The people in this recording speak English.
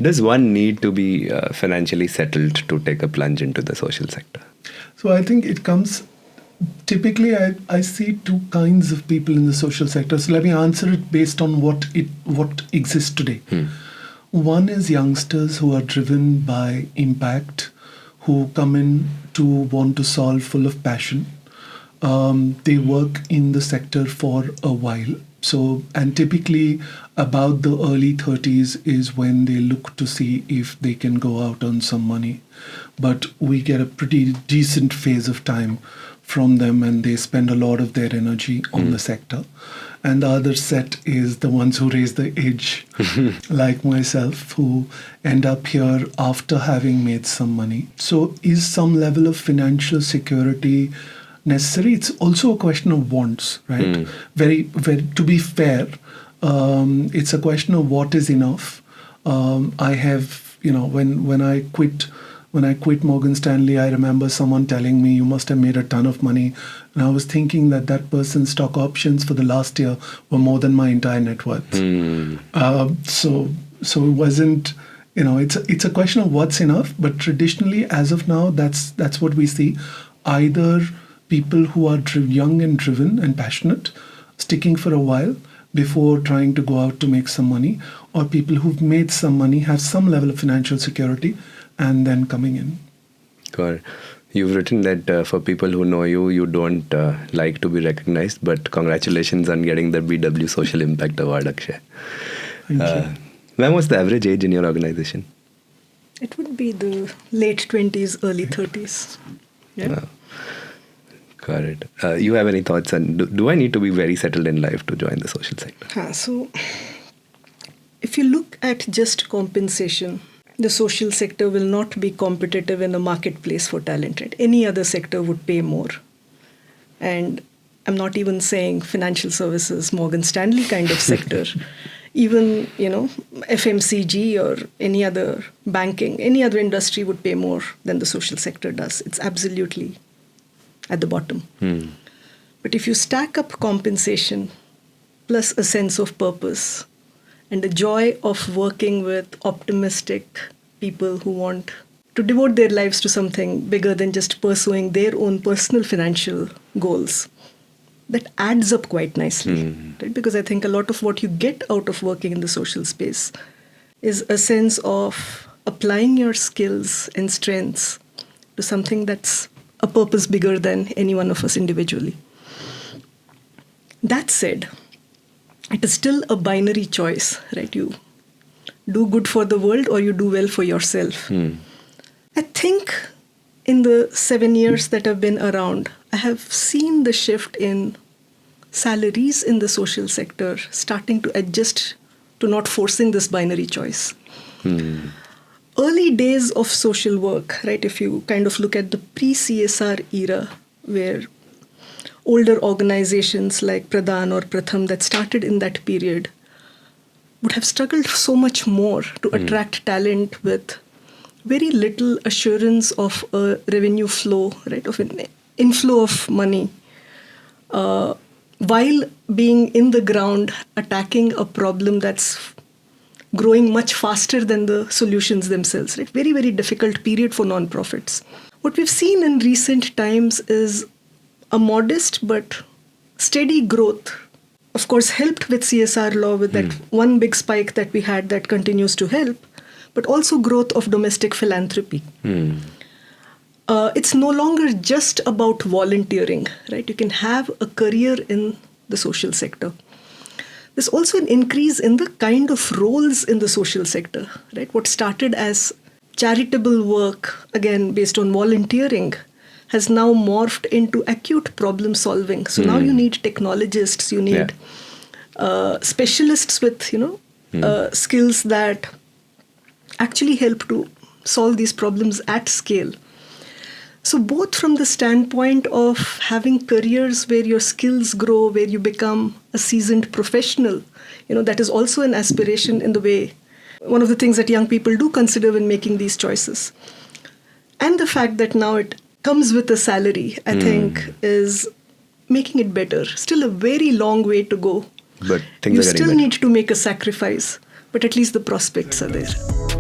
Does one need to be financially settled to take a plunge into the social sector? So I think it comes, typically I see two kinds of people in the social sector. So let me answer it based on what exists today. One is youngsters who are driven by impact, who come in to want to solve full of passion. They work in the sector for a while. So, and typically about the early 30s is when they look to see if they can go out on some money. But we get a pretty decent phase of time from them, and they spend a lot of their energy on the sector. And the other set is the ones who raise the age, like myself, who end up here after having made some money. So is some level of financial security necessary? It's also a question of wants, right? Very, to be fair, it's a question of what is enough. I have, when I quit Morgan Stanley, I remember someone telling me, you must have made a ton of money. And I was thinking that person's stock options for the last year were more than my entire net worth. So it wasn't, it's a question of what's enough. But traditionally, as of now, that's what we see. Either people who are young and driven and passionate, sticking for a while before trying to go out to make some money, or people who've made some money, have some level of financial security, and then coming in. Got it. You've written that for people who know you, you don't like to be recognized, but congratulations on getting the BW Social Impact Award, Akshay. Thank you. When was the average age in your organization? It would be the late 20s, early 30s. Yeah. Got it. You have any thoughts on, do I need to be very settled in life to join the social sector? So if you look at just compensation, the social sector will not be competitive in a marketplace for talent. Right? Any other sector would pay more. And I'm not even saying financial services, Morgan Stanley kind of sector. Even, FMCG or any other banking, any other industry would pay more than the social sector does. It's absolutely at the bottom. But if you stack up compensation plus a sense of purpose and the joy of working with optimistic people who want to devote their lives to something bigger than just pursuing their own personal financial goals, that adds up quite nicely. Right? Because I think a lot of what you get out of working in the social space is a sense of applying your skills and strengths to something that's a purpose bigger than any one of us individually. That said, it is still a binary choice, right? You do good for the world or you do well for yourself. I think in the 7 years that I've been around, I have seen the shift in salaries in the social sector starting to adjust to not forcing this binary choice. Early days of social work, right? If you kind of look at the pre-CSR era, where older organizations like Pradhan or Pratham that started in that period would have struggled so much more to attract talent with very little assurance of a revenue flow, right? Of an inflow of money, while being in the ground attacking a problem that's growing much faster than the solutions themselves. Right? Very, very difficult period for nonprofits. What we've seen in recent times is a modest but steady growth, of course, helped with CSR law, with that one big spike that we had that continues to help, but also growth of domestic philanthropy. It's no longer just about volunteering, right? You can have a career in the social sector. There's also an increase in the kind of roles in the social sector, right? What started as charitable work, again, based on volunteering, has now morphed into acute problem solving. So now you need technologists, you need specialists with, skills that actually help to solve these problems at scale. So both from the standpoint of having careers where your skills grow, where you become a seasoned professional, that is also an aspiration in the way, one of the things that young people do consider when making these choices. And the fact that now it comes with a salary, I think, is making it better. Still a very long way to go. But things you are getting still better. need to make a sacrifice, but at least the prospects are there.